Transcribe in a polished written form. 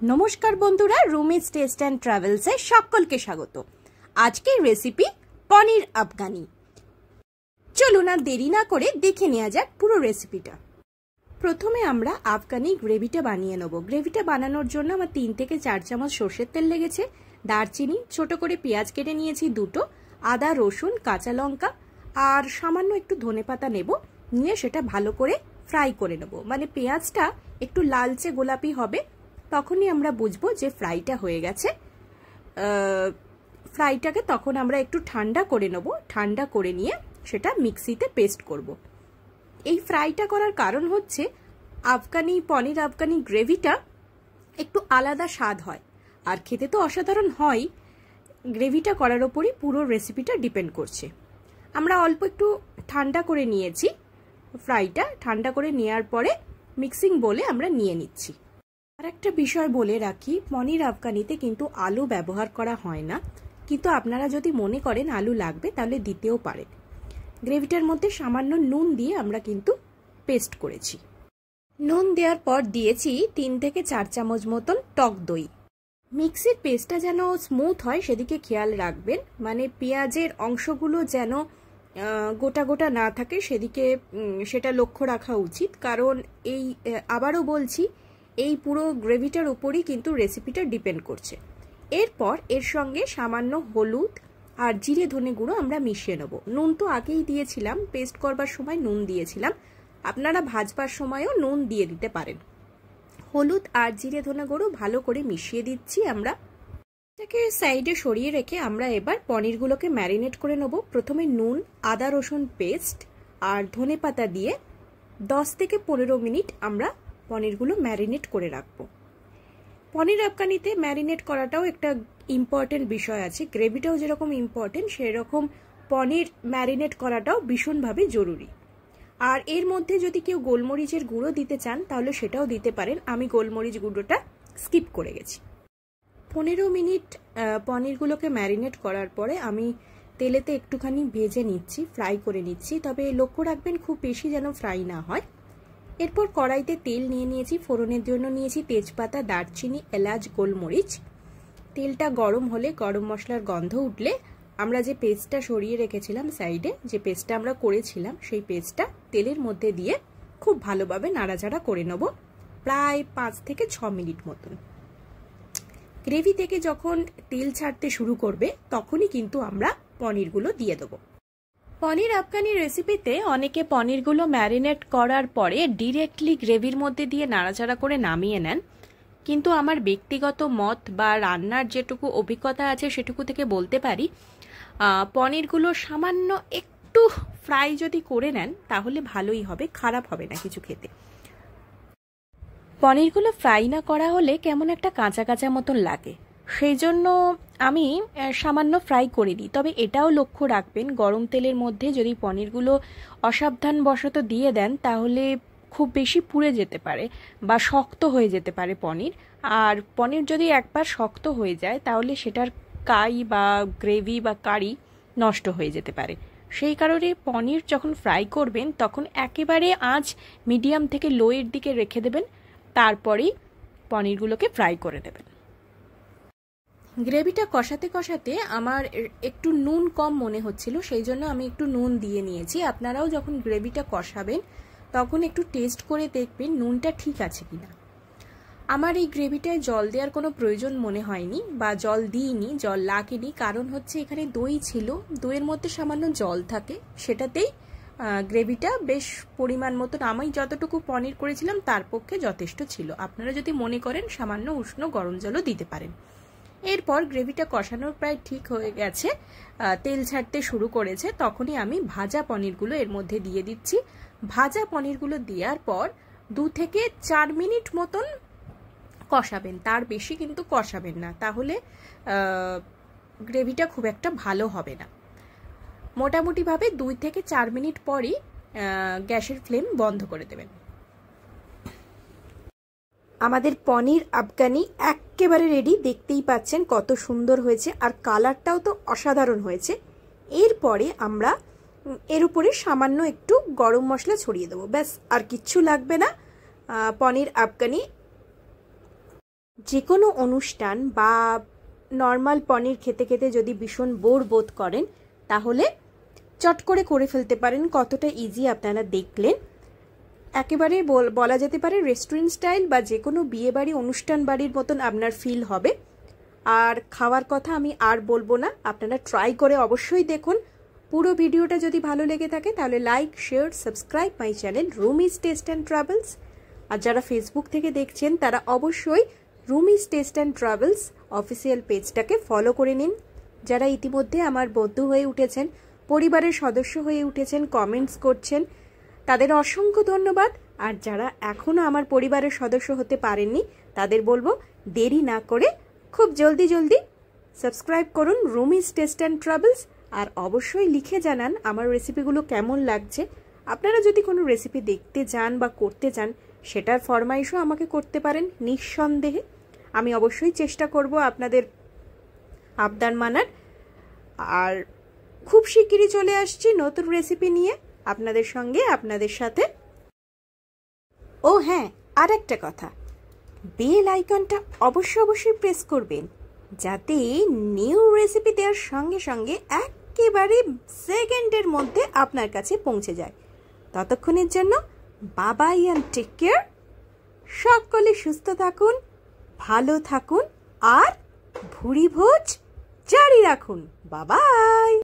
नमस्कार बंधुरा रूमिज test and travels सकलके स्वागत। आज के रेसिपि पनीर अफगानी। चलो ना देरी ना करे देखे नेওয়া যাক পুরো রেসিপিটা। প্রথমে আমরা আফগানি গ্রেভিটা বানিয়ে নেব। গ্রেভিটা বানানোর জন্য আমার 3 থেকে 4 চামচ সরষের তেল লেগেছে, দারচিনি, ছোট করে পেঁয়াজ কেটে নিয়েছি দুটো, আদা রসুন কাঁচা লঙ্কা আর সামান্য একটু ধনেপাতা নেব, নিয়ে সেটা ভালো করে ফ্রাই করে নেব। মানে পেঁয়াজটা একটু লালচে গোলাপি হবে, তখনই আমরা বুঝবো যে ফ্রাইটা হয়ে গেছে। ফ্রাইটাকে তখন আমরা একটু ঠান্ডা করে নেব, ঠান্ডা করে নিয়ে সেটা মিক্সিতে পেস্ট করব। এই ফ্রাইটা করার কারণ হচ্ছে আফগানি পনির আফগানি গ্রেভিটা একটু আলাদা স্বাদ হয়, আর খেতে তো অসাধারণ হয়। গ্রেভিটা করার ওপরই পুরো রেসিপিটা ডিপেন্ড করছে। আমরা অল্প একটু ঠান্ডা করে নিয়েছি, ফ্রাইটা ঠান্ডা করে নেওয়ার পরে মিক্সিং বলে আমরা নিয়ে নিচ্ছি। আর একটা বিষয় বলে রাখি, পনির আফগানিতে কিন্তু আলু ব্যবহার করা হয় না, কিন্তু আপনারা যদি মনে করেন আলু লাগবে তাহলে দিতেও পারেন। গ্রেভিটার মধ্যে সামান্য নুন দিয়ে আমরা কিন্তু পেস্ট করেছি। নুন দেওয়ার পর দিয়েছি 3 থেকে 4 চামচ মতন টক দই। মিক্সির পেস্টটা যেন স্মুথ হয় সেদিকে খেয়াল রাখবেন, মানে পেঁয়াজের অংশগুলো যেন গোটা গোটা না থাকে সেদিকে সেটা লক্ষ্য রাখা উচিত। কারণ এই আবারও বলছি, এই পুরো গ্রেভিটার উপরই কিন্তু রেসিপিটা ডিপেন্ড করছে। এরপর এর সঙ্গে সামান্য হলুদ আর জিরে ধনে গুঁড়ো আমরা মিশিয়ে নেব। নুন তো আগেই দিয়েছিলাম, পেস্ট করবার সময় নুন দিয়েছিলাম, আপনারা ভাজবার সময়ও নুন দিয়ে দিতে পারেন। হলুদ আর জিরে ধনে গুঁড়ো ভালো করে মিশিয়ে দিচ্ছি আমরা। এটাকে সাইডে সরিয়ে রেখে আমরা এবার পনিরগুলোকে ম্যারিনেট করে নেব। প্রথমে নুন, আদা রসুন পেস্ট আর ধনে পাতা দিয়ে 10 থেকে 15 মিনিট আমরা পনিরগুলো ম্যারিনেট করে রাখবো। পনির আফগানিতে ম্যারিনেট করাটাও একটা ইম্পর্টেন্ট বিষয় আছে। গ্রেভিটাও যেরকম ইম্পর্টেন্ট সেরকম পনির ম্যারিনেট করাটাও ভীষণভাবে জরুরি। আর এর মধ্যে যদি কেউ গোলমরিচের গুঁড়ো দিতে চান তাহলে সেটাও দিতে পারেন, আমি গোলমরিচ গুঁড়োটা স্কিপ করে গেছি। 15 মিনিট পনিরগুলোকে ম্যারিনেট করার পরে আমি তেলেতে একটুখানি ভেজে নিচ্ছি, ফ্রাই করে নিচ্ছি, তবে লক্ষ্য রাখবেন খুব বেশি যেন ফ্রাই না হয়। এরপর কড়াইতে তেল নিয়ে নিয়েছি, ফোড়নের জন্য নিয়েছি তেজপাতা, দারচিনি, এলাচ, গোলমরিচ। তেলটা গরম হলে, গরম মশলার গন্ধ উঠলে আমরা যে পেস্টটা সরিয়ে রেখেছিলাম সাইডে, যে পেস্টটা আমরা করেছিলাম সেই পেস্টটা তেলের মধ্যে দিয়ে খুব ভালোভাবে নাড়াচাড়া করে নেব, প্রায় 5 থেকে 6 মিনিট মতন। গ্রেভি থেকে যখন তেল ছাড়তে শুরু করবে তখনই কিন্তু আমরা পনিরগুলো দিয়ে দেবো। পনির আফগানি রেসিপিতে অনেকে পনিরগুলো ম্যারিনেট করার পরে ডিরেক্টলি গ্রেভির মধ্যে দিয়ে নাড়াচাড়া করে নামিয়ে নেন, কিন্তু আমার ব্যক্তিগত মত বা রান্নার যেটুকু অভিজ্ঞতা আছে সেটুকু থেকে বলতে পারি, পনিরগুলো সামান্য একটু ফ্রাই যদি করে নেন তাহলে ভালোই হবে, খারাপ হবে না কিছু খেতে। পনিরগুলো ফ্রাই না করা হলে কেমন একটা কাঁচা কাঁচা মতন লাগে, সেই জন্য আমি সামান্য ফ্রাই করে দিই। তবে এটাও লক্ষ্য রাখবেন, গরম তেলের মধ্যে যদি পনিরগুলো অসাবধানবশত দিয়ে দেন তাহলে খুব বেশি পুড়ে যেতে পারে বা শক্ত হয়ে যেতে পারে পনির। আর পনির যদি একবার শক্ত হয়ে যায় তাহলে সেটার কাই বা গ্রেভি বা কারি নষ্ট হয়ে যেতে পারে। সেই কারণে পনির যখন ফ্রাই করবেন তখন একেবারে আঁচ মিডিয়াম থেকে লোয়ের দিকে রেখে দেবেন, তারপরেই পনিরগুলোকে ফ্রাই করে দেবেন। গ্রেভিটা কষাতে কষাতে আমার একটু নুন কম মনে হচ্ছিল, সেই জন্য আমি একটু নুন দিয়ে নিয়েছি। আপনারাও যখন গ্রেভিটা কষাবেন তখন একটু টেস্ট করে দেখবেন নুনটা ঠিক আছে কিনা। আমার এই গ্রেভিটায় জল দেওয়ার কোনো প্রয়োজন মনে হয়নি বা জল দিইনি, জল লাগেনি, কারণ হচ্ছে এখানে দই ছিল, দইয়ের মধ্যে সামান্য জল থাকে, সেটাতেই গ্রেভিটা বেশ পরিমাণ মতন, আমি যতটুকু পনির করেছিলাম তার পক্ষে যথেষ্ট ছিল। আপনারা যদি মনে করেন সামান্য উষ্ণ গরম জলও দিতে পারেন। এরপর গ্রেভিটা কষানোর প্রায় ঠিক হয়ে গেছে, তেল ছাড়তে শুরু করেছে, তখনই আমি ভাজা পনিরগুলো এর মধ্যে দিয়ে দিচ্ছি। ভাজা পনিরগুলো দেওয়ার পর 2 থেকে 4 মিনিট মতন কষাবেন, তার বেশি কিন্তু কষাবেন না, তাহলে গ্রেভিটা খুব একটা ভালো হবে না। মোটামুটিভাবে 2 থেকে 4 মিনিট পরই গ্যাসের ফ্লেম বন্ধ করে দেবেন। আমাদের পনির আফগানি একেবারে রেডি, দেখতেই পাচ্ছেন কত সুন্দর হয়েছে, আর কালারটাও তো অসাধারণ হয়েছে। এরপরে আমরা এর উপরে সামান্য একটু গরম মশলা ছড়িয়ে দেবো, ব্যাস আর কিচ্ছু লাগবে না। পনির আফগানি যে কোনো অনুষ্ঠান বা নর্মাল পনির খেতে খেতে যদি ভীষণ বোর বোধ করেন তাহলে চট করে ফেলতে পারেন। কতটা ইজি আপনারা দেখলেন। একেবারে বলা যেতে পারে রেস্টুরেন্ট স্টাইল বা যে কোনো বিয়েবাড়ি অনুষ্ঠান বাড়ির মতন আপনার ফিল হবে। আর খাওয়ার কথা আমি আর বলবো না, আপনারা ট্রাই করে অবশ্যই দেখুন। পুরো ভিডিওটা যদি ভালো লেগে থাকে তাহলে like, share, subscribe my channel Rumi's taste and travels. আর যারা ফেসবুক থেকে দেখছেন তারা অবশ্যই Rumi's taste and travels official পেজটাকে ফলো করে নিন। যারা ইতিমধ্যে আমার বন্ধু হয়ে উঠেছেন, পরিবারের সদস্য হয়ে উঠেছেন, কমেন্টস করছেন, তাদের অসংখ্য ধন্যবাদ। আর যারা এখনও আমার পরিবারের সদস্য হতে পারেননি তাদের বলবো দেরি না করে খুব জলদি সাবস্ক্রাইব করুন রুমিস টেস্ট অ্যান্ড ট্রাভেলস। আর অবশ্যই লিখে জানান আমার রেসিপিগুলো কেমন লাগছে। আপনারা যদি কোনো রেসিপি দেখতে চান বা করতে চান সেটার ফরমাইশও আমাকে করতে পারেন নিঃসন্দেহে। আমি অবশ্যই চেষ্টা করব আপনাদের আবদার মানার। আর খুব শিগগিরই চলে আসছি নতুন রেসিপি নিয়ে আপনাদের সঙ্গে, আপনাদের সাথে। ও হ্যাঁ, আর একটা কথা, বেল আইকনটা অবশ্যই প্রেস করবেন যাতে নিউ রেসিপি দেওয়ার সঙ্গে সঙ্গে একেবারে সেকেন্ডের মধ্যে আপনার কাছে পৌঁছে যায়। ততক্ষণের জন্য বাবাই অ্যান্ড টেক কেয়ার। সকলে সুস্থ থাকুন, ভালো থাকুন আর ভুরি ভোজ জারি রাখুন। বাবাই।